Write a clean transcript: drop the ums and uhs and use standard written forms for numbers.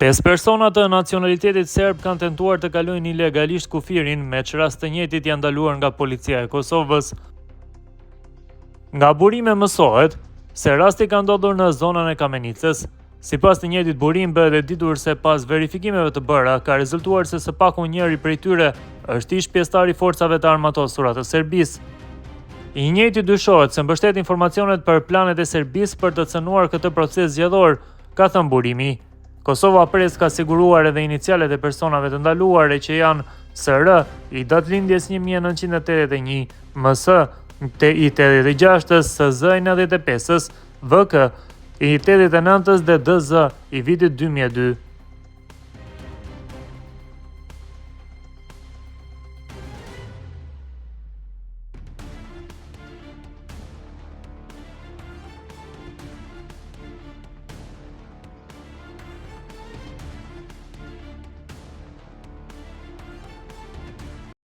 5 persona të nacionalitetit serb kanë tentuar të kalojnë ilegalisht kufirin, me që rast të njëjtit janë ndaluar nga policia e Kosovës. Nga burime mësohet se rasti ka ndodhur në zonën e Kamenicës. Sipas të njëjtit burim, bëhet e ditur se pas verifikimeve të bëra, ka rezultuar se së paku njëri prej tyre është ish pjesëtar i forcave të armatosura të Serbisë. I njëjti dyshohet se mbështet informacionet për planet e Serbisë për të cënuar këtë proces zgjedhor, ka thënë burimi. Kosova Press ka siguruar edhe inicialet e personave të ndaluar që janë SR i datëlindjes 1981, MS i 86-ës, SZ i 95-ës, VK i 89-ës dhe DZ i vitit 2002.